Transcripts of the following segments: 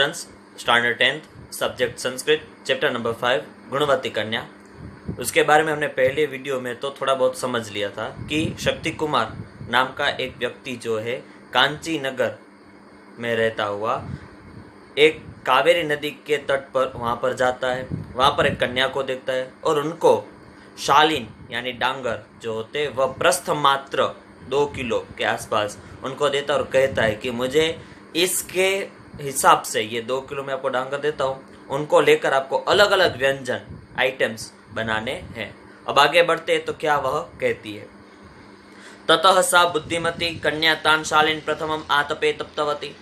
Students, standard 10th subject Sanskrit, chapter number 5 गुणवती कन्या। उसके बारे में हमने पहले वीडियो में तो थोड़ा बहुत समझ लिया था कि शक्ति कुमार नाम का एक व्यक्ति जो है कांची नगर में रहता हुआ एक कावेरी नदी के तट पर वहाँ पर जाता है। वहाँ पर एक कन्या को देखता है और उनको शालीन यानी डांगर जो होते वह प्रस्थ मात्र 2 किलो के आसपास उनको देता और कहता है कि मुझे इसके हिसाब से ये 2 किलो में आपको डांगर देता हूँ, उनको लेकर आपको अलग अलग व्यंजन आइटम्स बनाने हैं। अब आगे बढ़ते हैं तो क्या वह कहती है। ततः सा बुद्धिमती कन्या तान शालीन प्रथमम आतपे तप्तवती।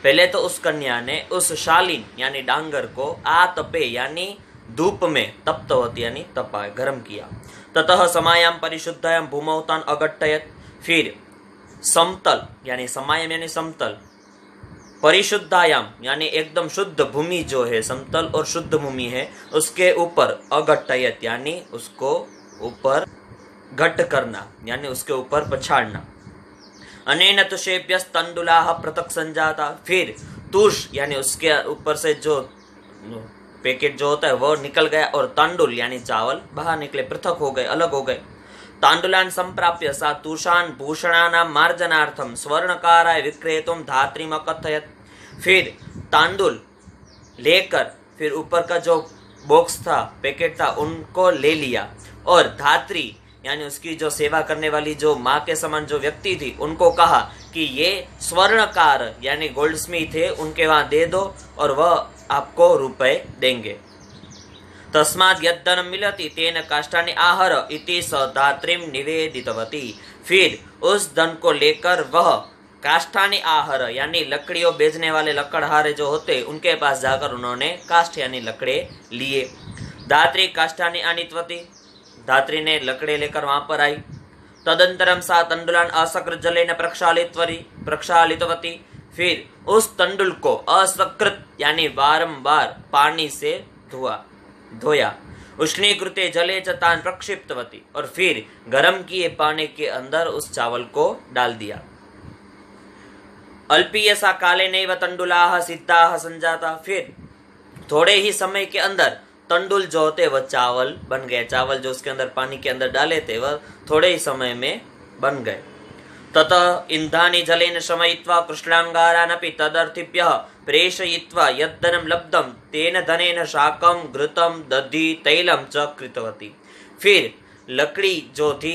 पहले तो उस कन्या ने उस शालीन यानी डांगर को आतपे यानी धूप में तप्तवती यानी तपाए गर्म किया। ततः समायाम परिशुद्धायाम भूमौ तान अगट्टयत। फिर समतल यानी समायाम यानी समतल, परिशुद्धायाम यानी एकदम शुद्ध भूमि जो है समतल और शुद्ध भूमि है उसके ऊपर अगट्टयत यानी उसको ऊपर घट करना यानी उसके ऊपर पछाड़ना। अनेन तुषेभ्यस् तंडुलाः पृथक् संजाता। फिर तुष यानी उसके ऊपर से जो पैकेट जो होता है वो निकल गया और तांडुल यानी चावल बाहर निकले, पृथक हो गए, अलग हो गए। तांडुलान संप्राप्य सा तुषान भूषणानां मार्जनार्थम स्वर्णकाराय विक्रेतुम धात्रीम अकथयत। फिर तांडुल लेकर फिर ऊपर का जो बॉक्स था पैकेट था उनको ले लिया और धात्री यानी उसकी जो सेवा करने वाली जो माँ के समान जो व्यक्ति थी उनको कहा कि ये स्वर्णकार यानी गोल्ड स्मिथ थे उनके वहां दे दो और वह आपको रुपए देंगे। तस्माद् यद्धनं मिलति तेन काष्ठानि आहर इति स धात्रीं निवेदितवती। फिर उस धन को लेकर वह काष्ठानि आहर यानी लकड़ियों बेचने वाले लकड़हारे जो होते उनके पास जाकर उन्होंने काष्ठ यानी लकड़े लिए। धात्री काष्ठानि आनीतवती। धात्री ने लकड़े लेकर वहां पर आई। तदंतरम सा तंडुलान असकृत जलेन प्रक्षालितवती। फिर उस तंडुल को असकृत यानी बारंबार पानी से धोया। उष्णीकृते जले च तान प्रक्षिप्तवती। और फिर गर्म किए पानी के अंदर उस चावल को डाल दिया। अल्पीयसा काले नैव तंडुलाः सिद्धाः संजाता। फिर थोड़े ही समय के अंदर तंडुल जो होते वह चावल बन गए। चावल जो उसके अंदर पानी के अंदर डाले थे वह थोड़े ही समय में बन गए। ततः इंधानि जलेन शमयित्वा कृष्णांगारानपि तदर्थिभ्यः प्रेषयित्वा यद्धनं लब्धं तेन धनेन शाकं घृतं दधि तैलं च कृतवती। फिर लकड़ी जो थी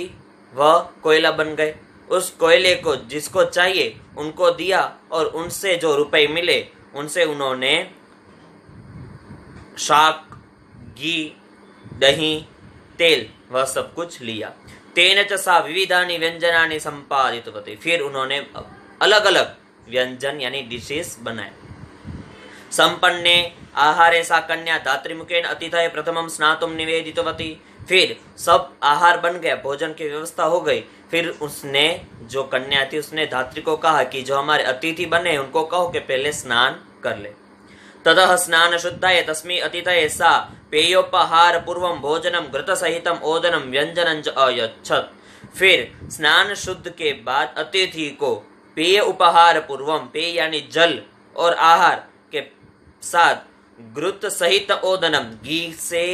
वह कोयला बन गए। उस कोयले को जिसको चाहिए उनको दिया और उनसे जो रुपए मिले उनसे उन्होंने शाक, घी, दही, तेल वह सब कुछ लिया। तेन च सा विविधानि व्यंजनानि संपादितवती। फिर उन्होंने अलग अलग व्यंजन यानी डिशेस बनाए। संपन्ने आहारे सा कन्या धात्रीमुखेन अतिथये प्रथमं स्नातुं निवेदितवती। फिर सब आहार बन गया, भोजन की व्यवस्था हो गई। फिर उसने जो कन्या थी उसने धात्री को कहा कि जो हमारे अतिथि बने उनको कहो कि पहले स्नान कर ले। ततः स्नान शुद्धाय तस्मै अतिथये सा पेयोपहार पूर्वं भोजनम घृत सहितम ओदनम व्यंजनं च अयच्छत्। फिर स्नान शुद्ध के बाद अतिथि को पेय उपहार पूर्वम, पेय यानी जल और आहार के साथ घृत सहित ओदनम, घी से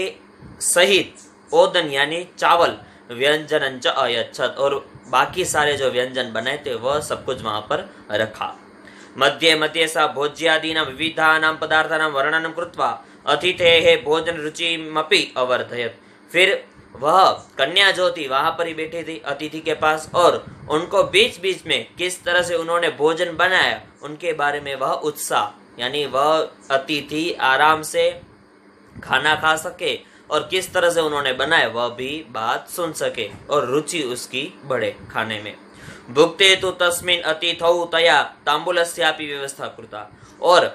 सहित ओदन यानी चावल, व्यंजनं च अयच्छत् और बाकी सारे जो व्यंजन बनाए थे वह सब कुछ वहां पर रखा। मध्ये मध्ये सा भोज्यादीनां विविधानां पदार्थानां वर्णनं कृत्वा अतिथेः भोजन रुचिमपि अवर्धयत्। फिर वह कन्या जो थी वहां पर ही बैठी थी अतिथि के पास और उनको बीच बीच में किस तरह से उन्होंने भोजन बनाया उनके बारे में वह उत्साह यानी वह अतिथि आराम से खाना खा सके और किस तरह से उन्होंने बनाया वह भी बात सुन सके और रुचि उसकी बढ़े खाने में। भुक्ते तो तस्मिन् अतिथौ तया तांबूलस्यापि व्यवस्था कृता। और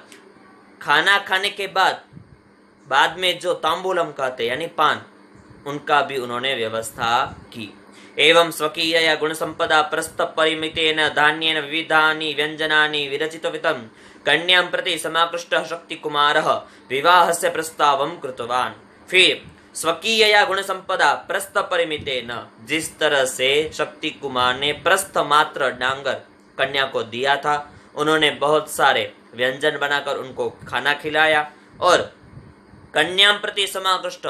खाना खाने के बाद में जो तांबूलम कहते यानी पान उनका भी उन्होंने व्यवस्था की। एवं स्वकीयया गुणसंपदा प्रस्थ परिमितेन धान्येन विविधानि व्यंजनानि विरचितवितं कन्यां प्रति समाकृष्टः शक्तिकुमारः विवाहस्य प्रस्तावं कृतवान्। फिर स्वकीयया गुण संपदा प्रस्थ परिमितेन, जिस तरह से शक्ति कुमार ने प्रस्थ मात्र डांगर कन्या को दिया था, उन्होंने बहुत सारे व्यंजन बनाकर उनको खाना खिलाया। और कन्याम प्रति समाकृष्ट,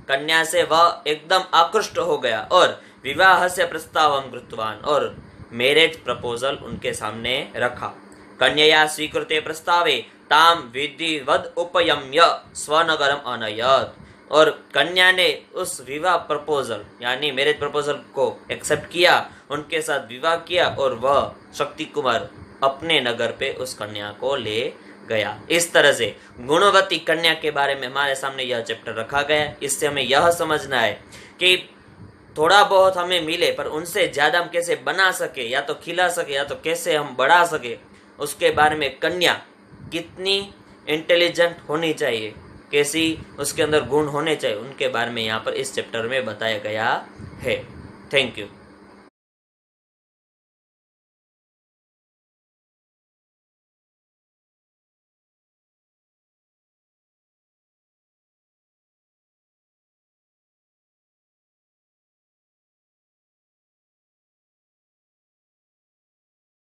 कन्या से वह एकदम आकृष्ट हो गया और विवाह से प्रस्तावम कृतवान, और मैरिज प्रपोजल उनके सामने रखा। कन्यया स्वीकृते प्रस्तावे ताम विधिवद उपयम्य स्वनगरम अनयत, और कन्या ने उस विवाह प्रपोजल यानी मैरिज प्रपोजल को एक्सेप्ट किया, उनके साथ विवाह किया और वह शक्ति कुमार अपने नगर पे उस कन्या को ले गया। इस तरह से गुणवती कन्या के बारे में हमारे सामने यह चैप्टर रखा गया। इससे हमें यह समझना है कि थोड़ा बहुत हमें मिले पर उनसे ज्यादा हम कैसे बना सके, या तो खिला सके या तो कैसे हम बढ़ा सके, उसके बारे में कन्या कितनी इंटेलिजेंट होनी चाहिए, कैसी उसके अंदर गुण होने चाहिए, उनके बारे में यहाँ पर इस चैप्टर में बताया गया है। Thank you.